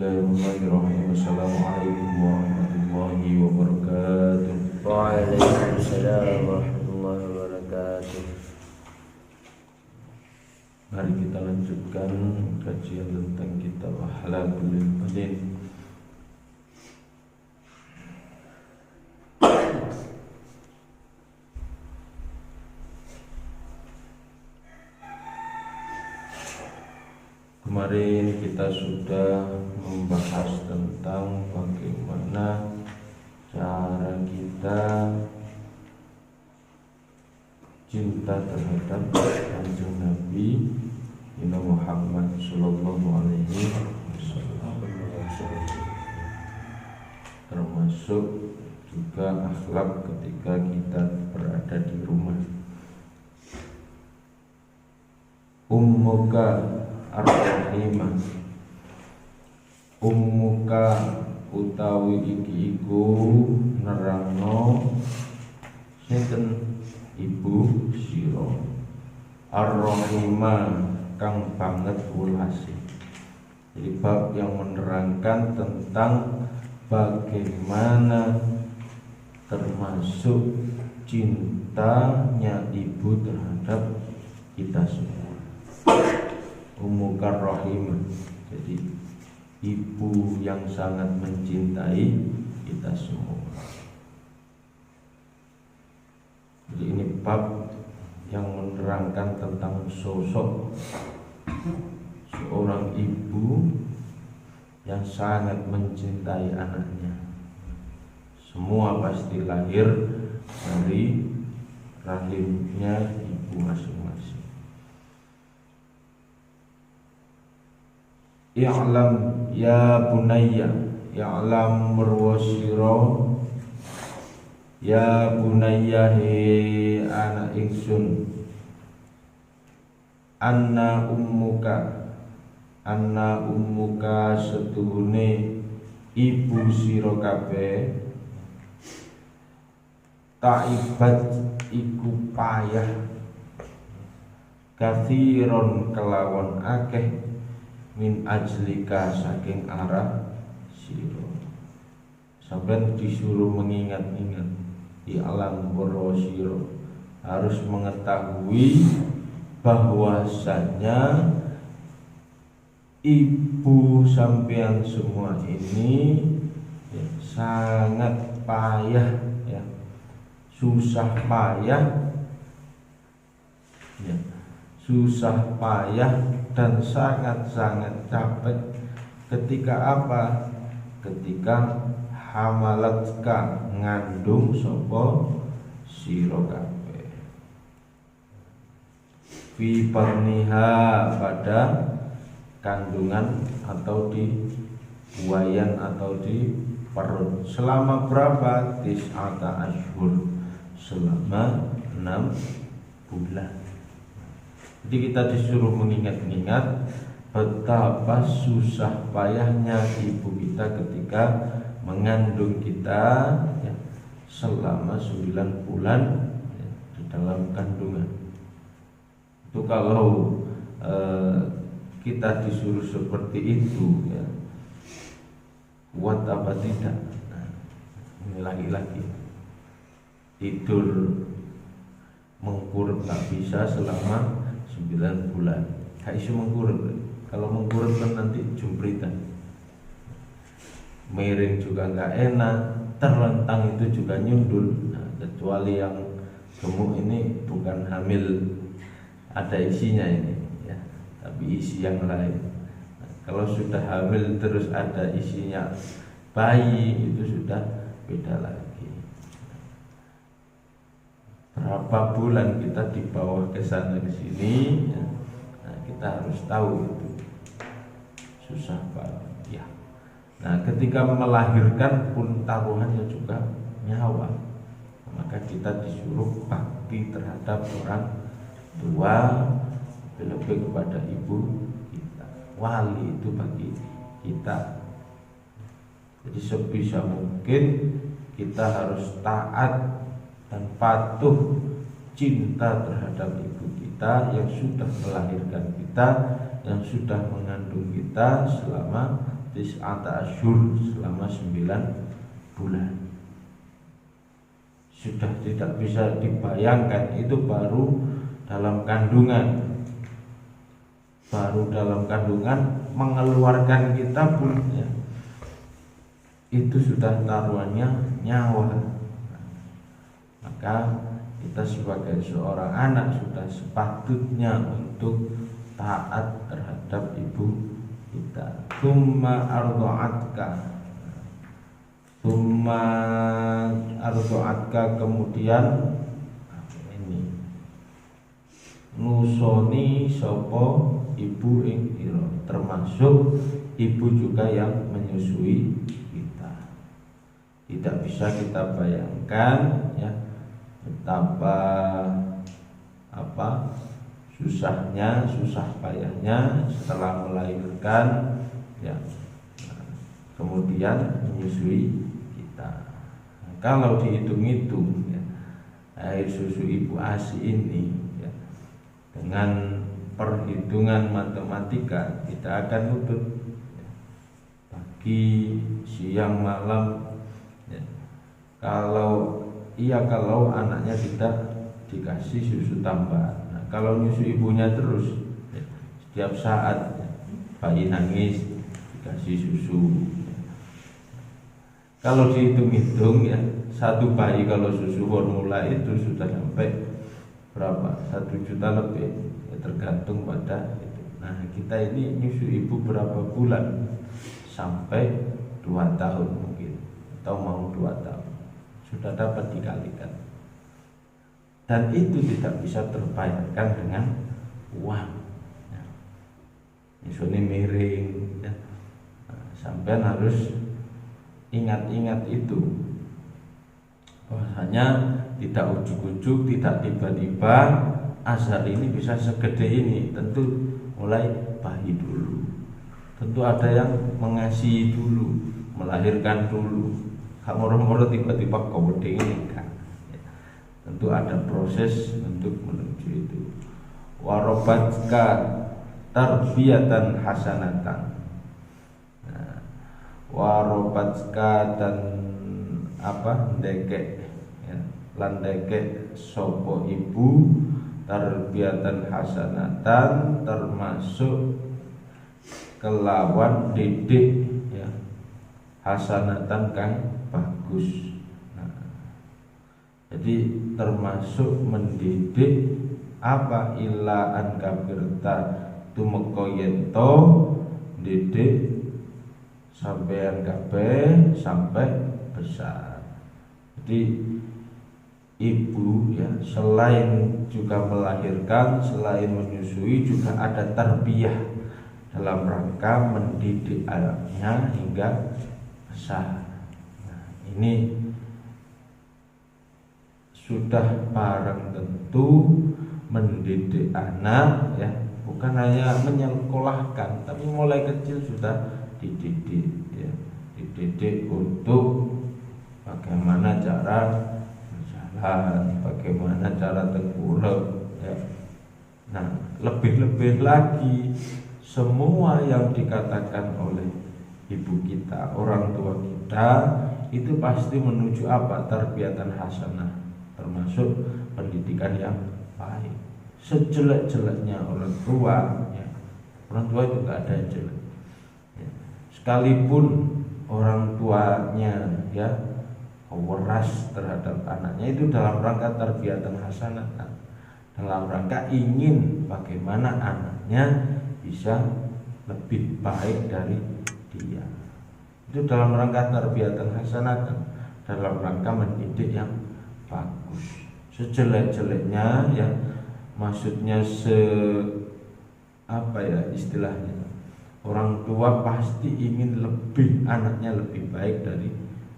Bismillahirrahmanirrahim. Assalamualaikum warahmatullahi wabarakatuh. Waalaikumsalam warahmatullahi wabarakatuh. Mari kita lanjutkan kajian tentang kitab Akhlaqul Mu'min. Kemarin kita sudah membahas tentang bagaimana cara kita cinta terhadap Kanjeng Nabi Muhammad Sallallahu Alaihi Wasallam, termasuk juga akhlak ketika kita berada di rumah. Ummuka ar-rahimah, ummuka utawi iki iku nerangno sinten ibu sira, ar-rahimah kang banget ulase. Jadi bab yang menerangkan tentang bagaimana termasuk cintanya ibu terhadap kita semua. Ummukar rahimah, jadi ibu yang sangat mencintai kita semua. Jadi ini bab yang menerangkan tentang sosok seorang ibu yang sangat mencintai anaknya. Semua pasti lahir dari rahimnya ibu masing-masing. I'lam ya bunayya, i'lam merwasiro, ya bunayya he anak ingsun, anna ummuka setuhune ibu sira kabeh, taibat iku payah, kathiron kelawan akeh, min ajlika saking arah siro. Sampai disuruh mengingat-ingat, di alam borosiro, harus mengetahui bahwasanya ibu sampean semua ini ya, sangat payah ya, susah payah ya, susah payah dan sangat-sangat capek ketika apa? Ketika hamalatka ngandung sapa sira kabeh, fi parniha pada kandungan atau di buayan atau di perut. Selama berapa? Tis'ata ashhur, selama 6 bulan. Jadi kita disuruh mengingat-ingat betapa susah payahnya ibu kita ketika mengandung kita ya, selama 9 bulan ya, di dalam kandungan. Itu kalau kita disuruh seperti itu ya, kuat apa tidak? Nah, ini lagi-lagi tidur mengkurut tak bisa selama 9 bulan. Gak isu mengkurut. Kalau mengkurut kan nanti jumpritan. Miring juga gak enak, terlentang itu juga nyundul. Nah, kecuali yang gemuk ini bukan hamil, ada isinya ini ya, tapi isi yang lain. Nah, kalau sudah hamil terus ada isinya bayi, itu sudah beda lagi. Berapa bulan kita di bawah ke sana ke sini ya. Nah, kita harus tahu itu susah banget ya. Nah, ketika melahirkan pun taruhannya juga nyawa. Maka kita disuruh bakti terhadap orang tua, lebih kepada ibu kita. Wali itu bagi kita. Jadi sebisa mungkin kita harus taat dan patuh cinta terhadap ibu kita yang sudah melahirkan kita, yang sudah mengandung kita selama tis'ata asyhur, selama 9 bulan. Sudah tidak bisa dibayangkan, itu baru dalam kandungan. Baru dalam kandungan mengeluarkan kita pun ya, itu sudah taruhannya nyawa. Maka kita sebagai seorang anak sudah sepatutnya untuk taat terhadap ibu kita. Tsumma arda'atka, kemudian ini nusoni sapa ibu ing ira, termasuk ibu juga yang menyusui kita. Tidak bisa kita bayangkan ya betapa susah payahnya setelah melahirkan ya, kemudian menyusui kita. Nah, kalau dihitung-hitung ya, air susu ibu ASI ini ya, dengan perhitungan matematika kita akan nutut ya, pagi, siang, malam ya. Kalau anaknya tidak dikasih susu tambahan. Nah, kalau nyusu ibunya terus ya, setiap saat ya, bayi nangis dikasih susu ya. Kalau dihitung-hitung ya, satu bayi kalau susu formula itu sudah sampai berapa? 1 juta lebih ya, tergantung pada itu. Nah, kita ini nyusu ibu berapa bulan? Sampai 2 tahun mungkin, atau mau 2 tahun sudah dapat dikalikan. Dan itu tidak bisa terbayarkan dengan uang ya. Nyusune miring ya. Nah, sampean harus ingat-ingat itu, bahwasanya tidak ujuk-ujuk, tidak tiba-tiba azhar ini bisa segede ini. Tentu mulai bayi dulu, tentu ada yang mengasihi dulu, melahirkan dulu. Moro-moro tiba-tiba kewedeng ini kan ya. Tentu ada proses untuk menuju itu. Warobatka tarbiyatan hasanatan. Nah, warobatka dan ndekek ya, lan ndekek sapa ibu tarbiyatan hasanatan, termasuk kelawan didik ya, hasanatan kang bagus. Nah, jadi termasuk mendidik apa illa an kabirta tumeka yento didik sampean kabeh sampai besar. Jadi ibu ya, selain juga melahirkan, selain menyusui, juga ada tarbiyah dalam rangka mendidik anaknya hingga besar. Ini sudah barang tentu mendidik anak ya, bukan hanya menyekolahkan, tapi mulai kecil sudah dididik ya, dididik untuk bagaimana cara berjalan, bagaimana cara tengkurap ya. Nah, lebih-lebih lagi semua yang dikatakan oleh ibu kita, orang tua kita, itu pasti menuju apa? Tarbiyatan hasanah, termasuk pendidikan yang baik. Sejelek-jeleknya orang tua ya, orang tua itu gak ada yang jelek ya. Sekalipun orang tuanya ya weras terhadap anaknya, itu dalam rangka tarbiyatan hasanah, dalam rangka ingin bagaimana anaknya bisa lebih baik dari dia. Itu dalam rangka tarbiyatan hasanatan, dalam rangka mendidik yang bagus. Sejelek-jeleknya ya, maksudnya istilahnya, orang tua pasti ingin lebih, anaknya lebih baik dari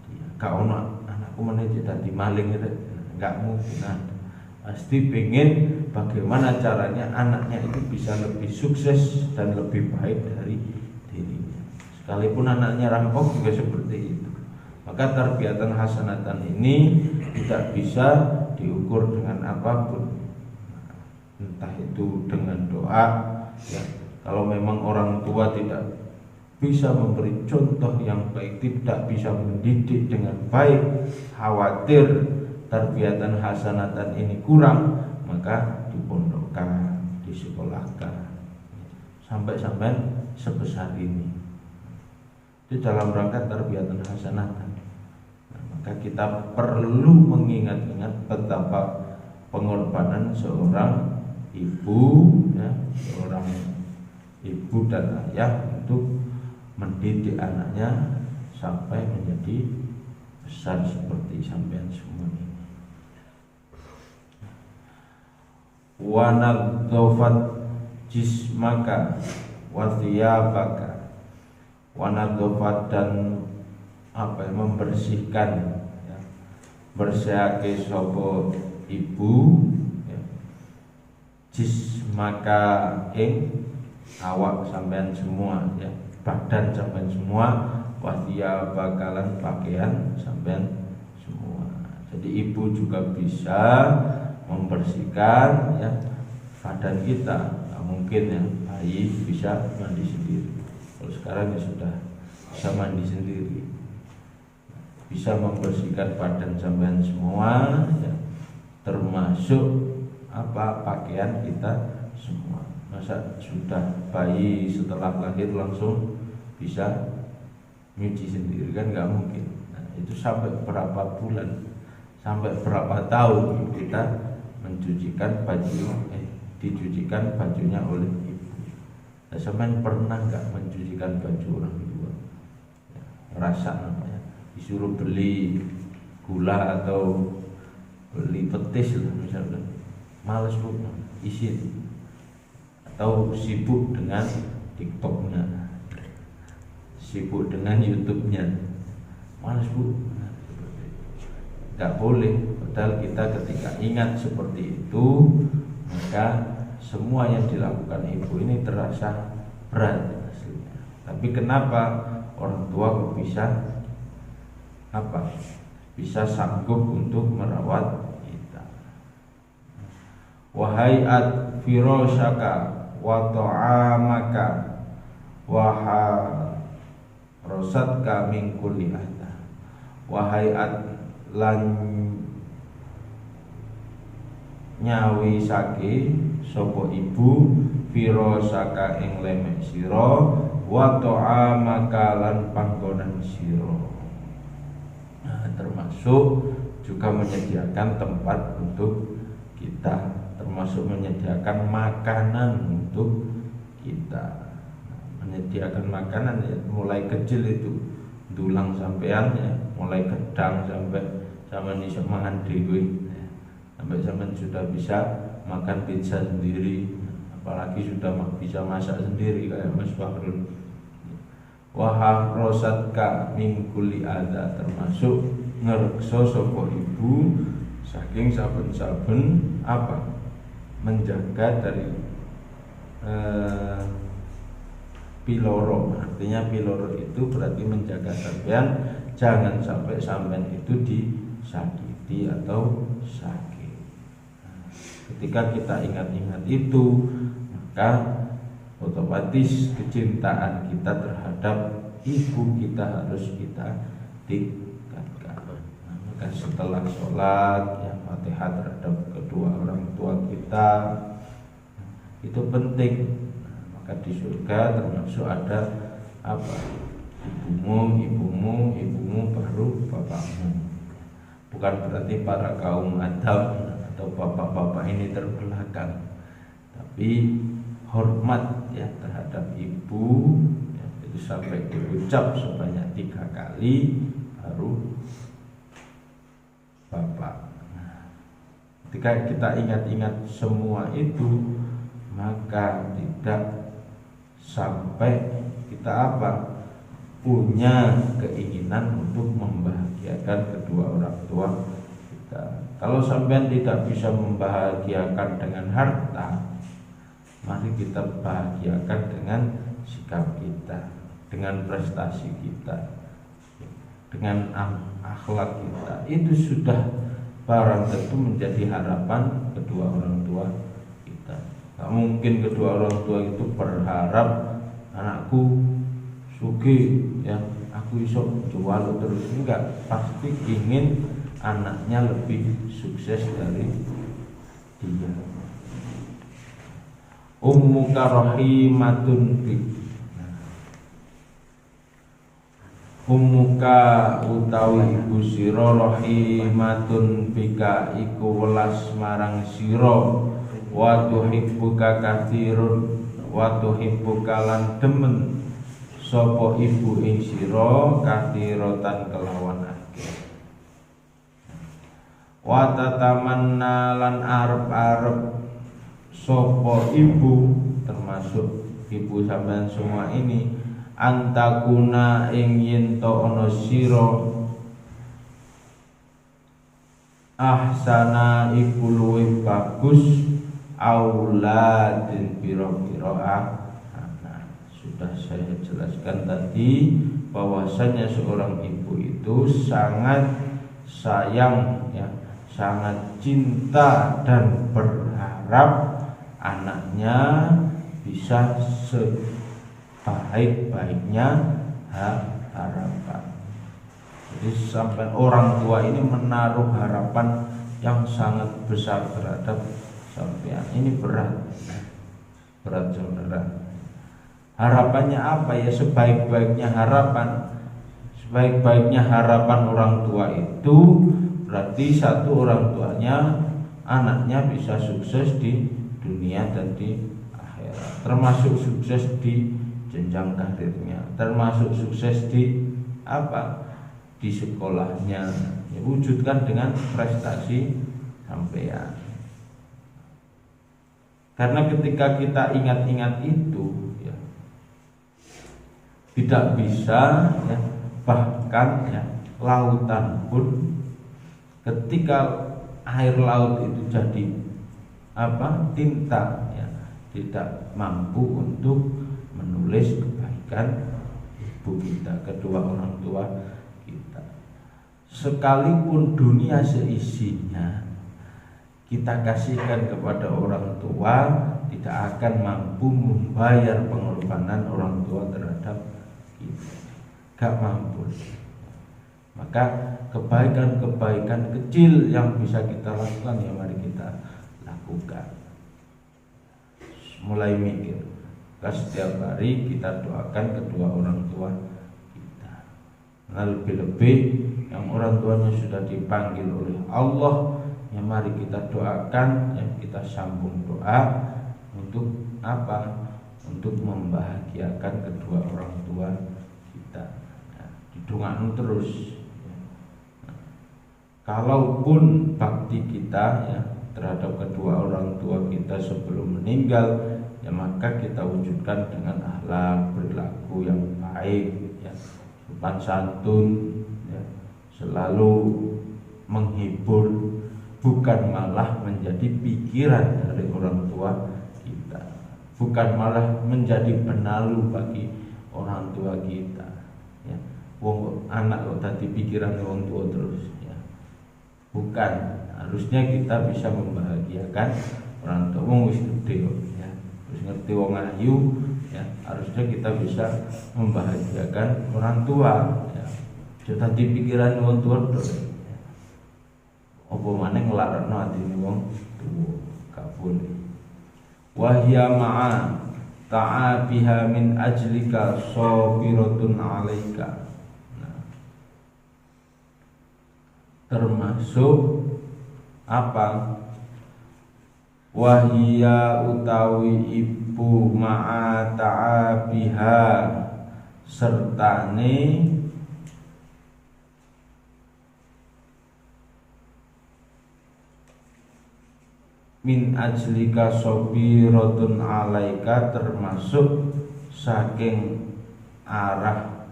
dia. Gak ono anakku menjadi dadi maling itu, gak mungkin ada. Pasti pengen bagaimana caranya anaknya itu bisa lebih sukses dan lebih baik dari dirinya. Sekalipun anaknya rampok juga seperti itu. Maka tarbiyatan hasanatan ini tidak bisa diukur dengan apapun, entah itu dengan doa ya. Kalau memang orang tua tidak bisa memberi contoh yang baik, tidak bisa mendidik dengan baik, khawatir tarbiyatan hasanatan ini kurang, maka dipondokkan, disekolahkan sampai sebesar ini. Itu dalam rangka tarbiyatan hasanatan. Nah, maka kita perlu mengingat-ingat betapa pengorbanan seorang ibu, ya, seorang ibu dan ayah untuk mendidik anaknya sampai menjadi besar seperti sampean semua ini. Wa nadzafat jismaka wa thiyabaka, wa nadzafat dan membersihkan, ya, bersihake sapa ibu, ya, jismaka ing awak sampean semua, ya, badan sampean semua, wasiya bakalan pakaian sampean semua. Jadi ibu juga bisa membersihkan, ya, badan kita. Nah, mungkin ya bayi bisa mandi sendiri. Kalau sekarang ya sudah bisa mandi sendiri, bisa membersihkan badan sampean semua, ya, termasuk pakaian kita semua. Masa sudah bayi setelah lahir langsung bisa nyuci sendiri, kan nggak mungkin. Nah, itu sampai berapa bulan, sampai berapa tahun kita mencucikan baju, dicucikan bajunya oleh ibu. Nah, sampean pernah nggak mencucikan baju orang tua? Ya, rasa namanya, disuruh beli gula atau beli petis lah misalnya, males bu, isi, atau sibuk dengan TikToknya, sibuk dengan YouTube-nya, males bu. Nggak boleh. Padahal kita ketika ingat seperti itu, maka semua yang dilakukan ibu ini terasa berat aslinya. Tapi kenapa orang tua kok bisa sanggup untuk merawat kita? Wahai at firashaka wa ta'amaka wa harosatka min kulli adha. Wahai at lan nyawi sake sapa ibu firasaka ing lemek sira wa ta'amaka lan panggonan sira. Nah, termasuk juga menyediakan tempat untuk kita, termasuk menyediakan makanan untuk kita. Menyediakan makanan ya mulai kecil itu, dulang sampean ya, mulai gedang sampai zaman iso mangan dhewe, sampai zaman sudah bisa makan pizza sendiri, apalagi sudah bisa masak sendiri kayak Mas Fahrul. Wahah rosatka min kulli adza, termasuk ngrekso sapa ibu saking saben-saben menjaga dari piloro. Artinya piloro itu berarti menjaga sampean jangan sampai sampean itu disakiti atau sakit. Ketika kita ingat-ingat itu, maka otomatis kecintaan kita terhadap ibu kita harus kita tingkatkan. Maka setelah sholat, ya, Fatihah terhadap kedua orang tua kita itu penting. Maka di surga termasuk ada ibumu baru bapakmu. Bukan berarti para kaum Adam atau bapak-bapak ini terbelakang, tapi hormat ya terhadap ibu, ya, itu sampai diucap sebanyak 3 kali baru bapak. Nah, ketika kita ingat-ingat semua itu, maka tidak sampai kita punya keinginan untuk membahagiakan kedua orang tua kita. Kalau sampean tidak bisa membahagiakan dengan harta, mari kita bahagiakan dengan sikap kita, dengan prestasi kita, dengan akhlak kita. Itu sudah barang tentu menjadi harapan kedua orang tua kita. Tak mungkin kedua orang tua itu berharap anakku sugih ya, aku iso jual terus, enggak, pasti ingin anaknya lebih sukses dari dia. Ummuka rahimatun bik. Ummuka utawi ibu sira rahimatun bika iku welas marang sira, wa tuhibbuka katsirun, wa tuhibbuka lan demen sapa ibu ing sira katsiratan kelawan akeh. Wa tatamanna lan arep-arep sapa ibu, termasuk ibu sampean semua ini, antakuna ing yen to ana sira ahsana iku luwih bagus auladin pira-pira anak. Sudah saya jelaskan tadi bahwasanya seorang ibu itu sangat sayang ya, sangat cinta dan berharap anaknya bisa sebaik-baiknya harapan. Jadi sampai orang tua ini menaruh harapan yang sangat besar terhadap sampean. Ini berat saudara. Harapannya apa ya? Sebaik-baiknya harapan. Sebaik-baiknya harapan orang tua itu berarti satu, orang tuanya anaknya bisa sukses di dunia dan di akhirat, termasuk sukses di jenjang karirnya, termasuk sukses di di sekolahnya, ya, wujudkan dengan prestasi sampean. Karena ketika kita ingat-ingat itu ya, tidak bisa ya, bahkan ya, lautan pun ketika air laut itu jadi tinta ya, tidak mampu untuk menulis kebaikan ibu kita, kedua orang tua kita. Sekalipun dunia seisinya kita kasihkan kepada orang tua, tidak akan mampu membayar pengorbanan orang tua terhadap kita, gak mampu. Maka kebaikan-kebaikan kecil yang bisa kita lakukan ya mari kita lakukan. Mulai mikir, setiap hari kita doakan kedua orang tua kita. Nah, lebih-lebih yang orang tuanya sudah dipanggil oleh Allah, ya mari kita doakan, ya kita sambung doa untuk untuk membahagiakan kedua orang tua kita. Nah, didongakno terus. Kalaupun bakti kita ya terhadap kedua orang tua kita sebelum meninggal, ya maka kita wujudkan dengan akhlak perilaku yang baik ya, sopan santun ya, selalu menghibur, bukan malah menjadi pikiran dari orang tua kita, bukan malah menjadi penalu bagi orang tua kita ya. Wong anak kok tadi pikiran orang tua terus ya. Bukan, harusnya kita bisa membahagiakan orang tua. Wong wis gede ya, wis ngerti wong ayu ya, harusnya kita bisa membahagiakan orang tua ya. Jangan pikiran wong tua terus ya. Apa maneh nglarakno atine wong tuwa, gak boleh. Wa hiya ma'a ta'abiha min ajlika sabiratun 'alaika. Termasuk wahia utawi ibu ma'a ta'abiha sertane min ajlika sabiratun 'alaika, termasuk saking arah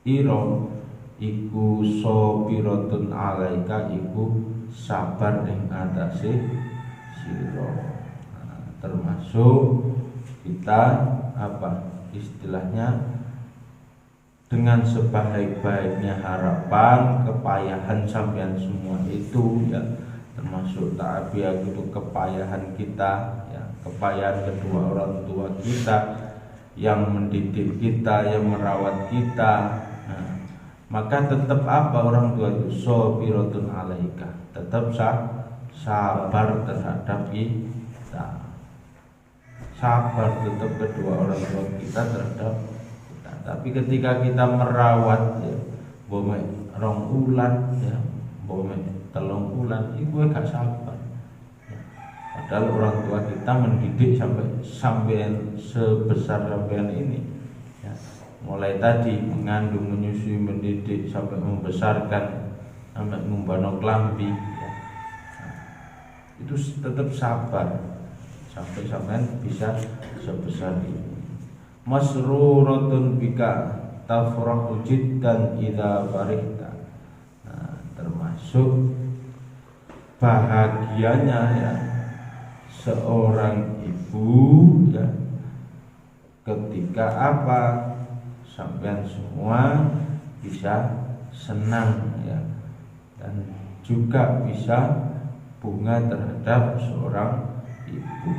ira iku sabiratun 'alaika, iku sabar ing atase sira. Nah, termasuk kita istilahnya dengan sebaik-baiknya harapan, kepayahan sampean semua itu ya, termasuk ta'abiyah itu kepayahan kita ya, kepayahan kedua orang tua kita yang mendidik kita, yang merawat kita, nah, maka tetap apa orang tua itu sobiratun alaika, tetap sabar terhadap kita, sabar tetap kedua orang tua kita terhadap kita. Tapi ketika kita merawat ya, bome rong ulan ya, bome telung ulan, itu gak sabar. Padahal orang tua kita mendidik sampai sebesar sampean ini ya. Mulai tadi mengandung, menyusui, mendidik sampai membesarkan, sampai membano klambi ya. Nah, itu tetap sabar sampai sampean bisa sebesar ini. Masruratun bika tafrahu jiddan idza farihta. Nah, termasuk bahagianya ya seorang ibu ya ketika apa sampean semua bisa senang ya, dan juga bisa bunga terhadap seorang ibu.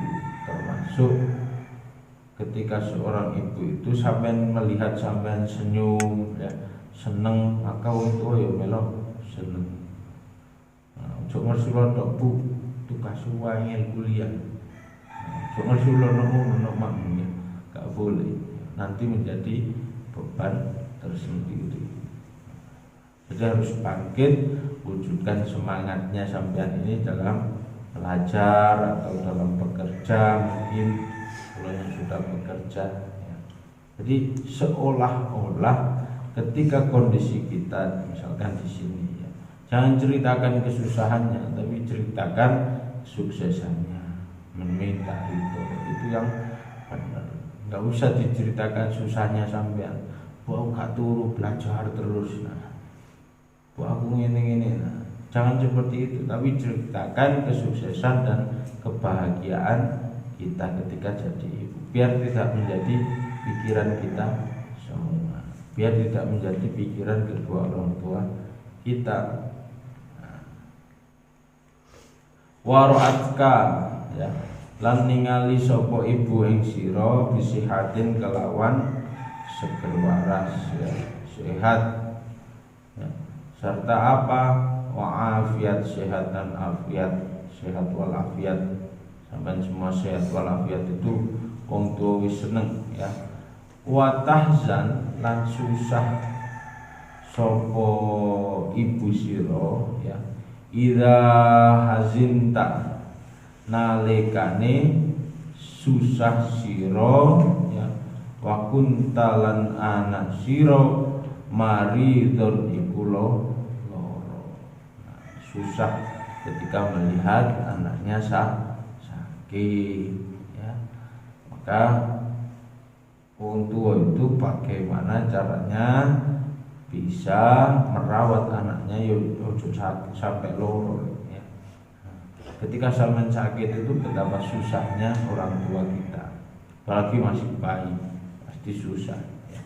Termasuk ketika seorang ibu itu sampean melihat sampean senyum ya, seneng, maka wong tua ya melok seneng. Nah, ojo ngersulo tok Bu, tugas wangil kuliah. Jangan suruh nongol makmunya, gak boleh. Nanti menjadi beban tersendiri. Jadi harus bangkit, wujudkan semangatnya sampean ini dalam belajar atau dalam bekerja, mungkin kalau yang sudah bekerja. Ya. Jadi seolah-olah ketika kondisi kita, misalkan di sini, ya, jangan ceritakan kesusahannya, tapi ceritakan suksesannya. Meminta itu yang benar. Nggak usah diceritakan susahnya sampean. Bu aku gak turu belajar terus. Nah, bu aku ngene. Nah, jangan seperti itu, tapi ceritakan kesuksesan dan kebahagiaan kita ketika jadi ibu. Biar tidak menjadi pikiran kita semua. Biar tidak menjadi pikiran kedua orang tua kita. Waro'atka ya, lan ningali sapa ibu ing sira bisihatin kelawan seger waras ya, sehat ya. Serta apa wa'afiat, sehat dan afiat, sehat walafiat. Sampai semua sehat walafiat itu wong tua wis seneng ya. Wa tahzan lan susah sapa ibu sira ya, idza hazinta nalikane susah sira ya, wa kuntalan anak sira maridon iku loro. Nah, susah ketika melihat anaknya sakit ya. Maka wong tua itu bagaimana caranya bisa merawat anaknya ojo sampai loro. Ketika sampean sakit itu betapa susahnya orang tua kita, apalagi masih bayi, pasti susah ya.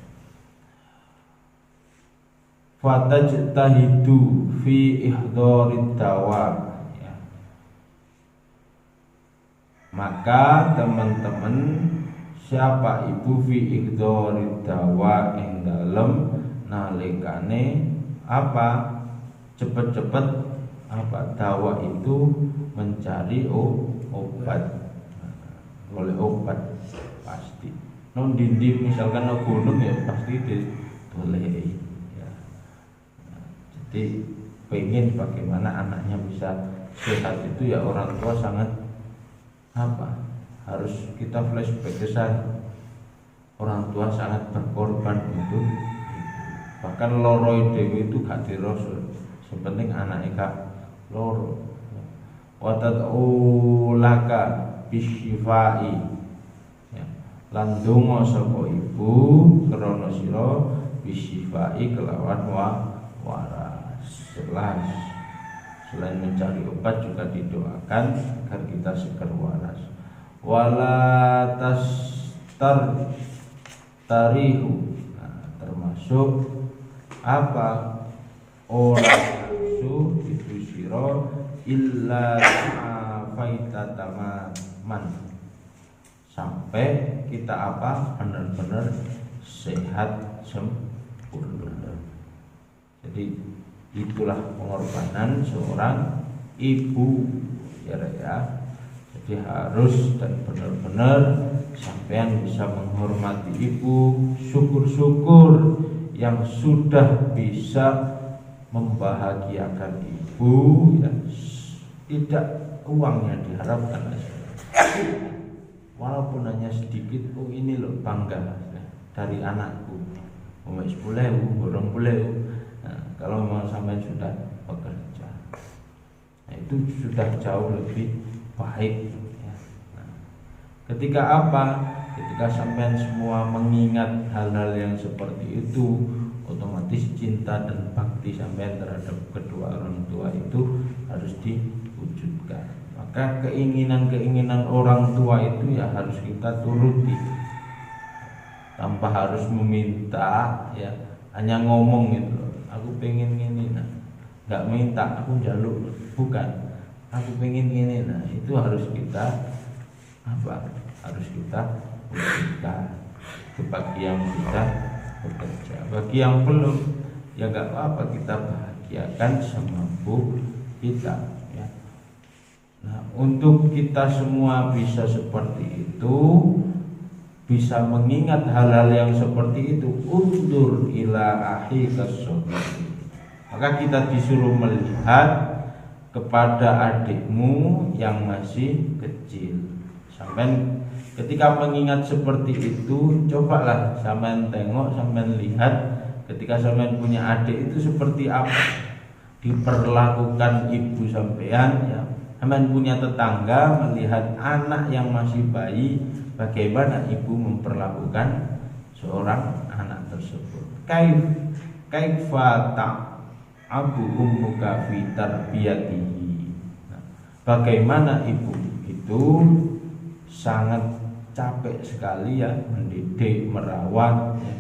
Fatajtahidu fi ihdorid dawa ya. Maka teman-teman, siapa ibu fi ihdorid dawa ing dalem nalikane apa cepet-cepet apa dawa itu mencari obat. Oleh obat pasti non dindi misalkan no gunung ya pasti boleh ya. Jadi pengen bagaimana anaknya bisa sehat itu ya orang tua sangat apa harus kita flashback ke sana. Orang tua sangat berkorban untuk bahkan loro dewi itu gak dirasa, sepenting anaknya gak loro. Watad'u laka bisyifai ya, lan donga sapa ibu krana sira bisyifai kelawan waras. Selain mencari obat juga didoakan agar kita seger waras. Wala tarihu, nah, termasuk apa orang nafsu itu sira illa afaita tamaman, sampai kita benar-benar sehat sempurna. Jadi itulah pengorbanan seorang ibu ya. Jadi harus dan benar-benar sampean bisa menghormati ibu, syukur-syukur yang sudah bisa membahagiakan ibu ya. Tidak uangnya diharapkan, walaupun hanya sedikit. Oh ini loh bangga dari anakku, 10.000, 20.000. Nah, kalau memang sampai sudah bekerja, nah, itu sudah jauh lebih baik ya. Nah, ketika ketika sampai semua mengingat hal-hal yang seperti itu, otomatis cinta dan bakti sampai terhadap kedua orang tua itu harus diwujudkan. Maka keinginan-keinginan orang tua itu ya harus kita turuti tanpa harus meminta ya, hanya ngomong gitu, aku pengen gini, nah nggak minta, aku jaluk, bukan, aku pengen gini, nah itu harus kita harus kita wujudkan. Itu bagi yang sudah bekerja. Bagi yang belum ya nggak apa-apa, kita bahagiakan semampu kita ya. Nah, untuk kita semua bisa seperti itu, bisa mengingat hal-hal yang seperti itu, undur ila akhikas shogir, maka kita disuruh melihat kepada adikmu yang masih kecil. Sampai ketika mengingat seperti itu, cobalah sampean tengok, sampean lihat ketika sampean punya adik itu seperti apa diperlakukan ibu sampean ya. Sampean punya tetangga melihat anak yang masih bayi, bagaimana ibu memperlakukan seorang anak tersebut. Kaifa ta'abu ummuka fi tarbiyatihi. Nah, bagaimana ibu itu sangat capek sekali ya mendidik, merawat ya.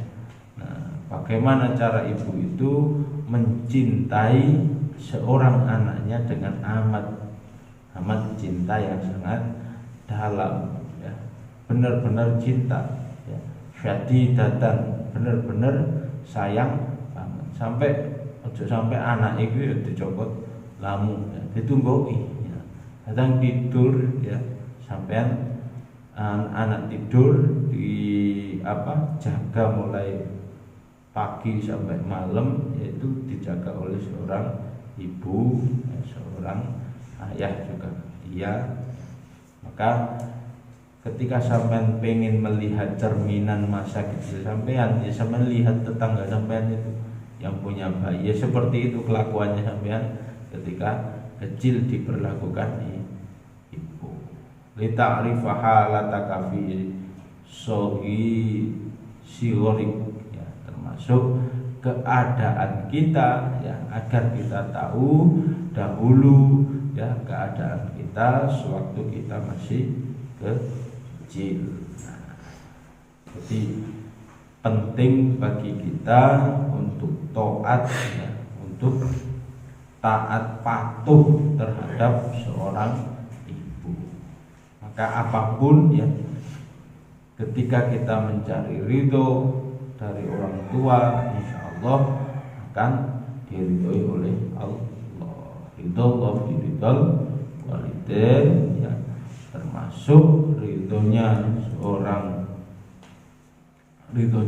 Nah, bagaimana cara ibu itu mencintai seorang anaknya dengan amat cinta yang sangat dalam ya. Benar-benar cinta ya. Syadidatan, benar-benar sayang banget. Sampai anak itu ya dicopot lamu ya, ditunggoi ya. Kadang tidur ya, sampean anak tidur jaga mulai pagi sampai malam, yaitu dijaga oleh seorang ibu ya, seorang ayah juga dia. Maka ketika sampean pengen melihat cerminan masa kecil sampean, ya sampean lihat tetangga sampean itu yang punya bayi, ya seperti itu kelakuannya sampean ketika kecil diperlakukan ibu. Lita'rifa halataka fi sighorik ya, termasuk keadaan kita ya, agar kita tahu dahulu ya keadaan kita sewaktu kita masih kecil. Nah, jadi penting bagi kita untuk taat ya, untuk taat patuh terhadap seorang ibu. Maka apapun ya, ketika kita mencari ridho dari orang tua, insya Allah akan diridhoi oleh Allah. Ridho Allah diridhol walidain ya, termasuk ridhonya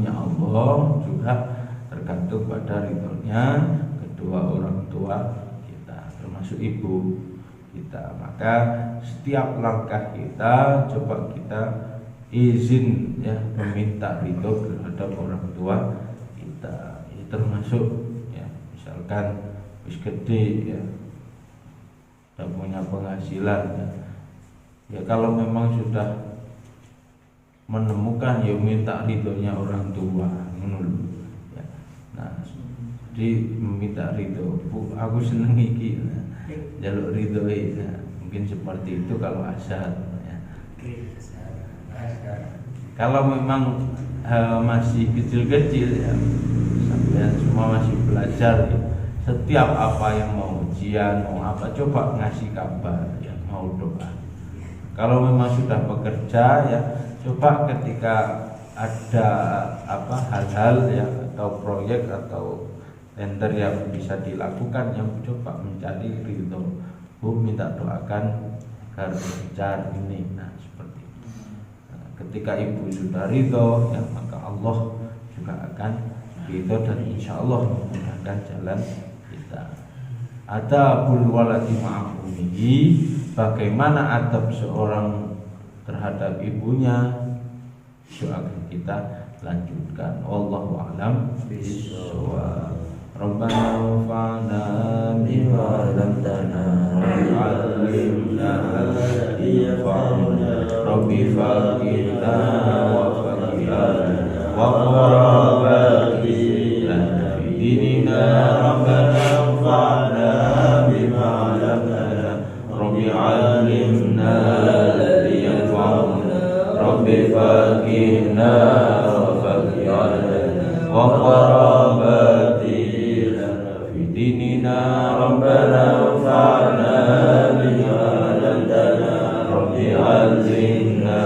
Allah juga tergantung pada ridhonya kedua orang tua kita, termasuk ibu kita. Maka setiap langkah kita coba kita izin ya, meminta ridho terhadap orang tua kita. Ini termasuk ya, misalkan wis gede ya, sudah punya penghasilan ya, kalau memang sudah menemukan ya minta ridhonya orang tua menurut ya. Nah, jadi meminta ridho, Bu aku seneng iki nah, jaluk ridho nah, mungkin seperti itu kalau asal ya. Kalau memang masih kecil-kecil ya, sampai semua masih belajar ya, setiap apa yang mau ujian mau apa coba ngasih kabar ya, mau doa. Kalau memang sudah bekerja ya, coba ketika ada hal-hal ya atau proyek atau tender yang bisa dilakukan, yang coba mencari ridho, minta doakan agar lancar ini. Nah seperti itu. Nah, ketika ibu sudah ridho ya, maka Allah juga akan ridho dan insya Allah memudahkan jalan kita. Adabul waladi ma'amumihi, bagaimana adab seorang terhadap ibunya, itu akan kita lanjutkan. Wallahu a'lam bishawab. Rabbana anfa'na bima 'allamtana wa'allimna yanfa'una rabbi faqina wa faqina wa qarabati lana fi dinina rabbana anfa'na bima 'allamtana rabbi 'allimna yanfa'una rabbi faqina wa faqina wa qarabati dinina rabbana anfa'na bima 'allamtana rabbi 'allimna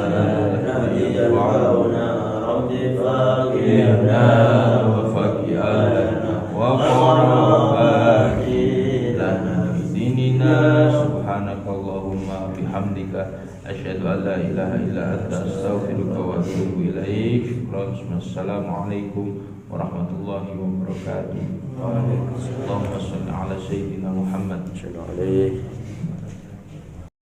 yanfa'una rabbi faqihna wa faqihna wa qarabati lana dinina subhanakallahumma bihamdika asyhadu an la ilaha illa anta astaghfiruka wa atubu ilaik. Wassalamualaikum warahmatullahi wabarakatuh. Allahumma shalli ala sayyidina Muhammad.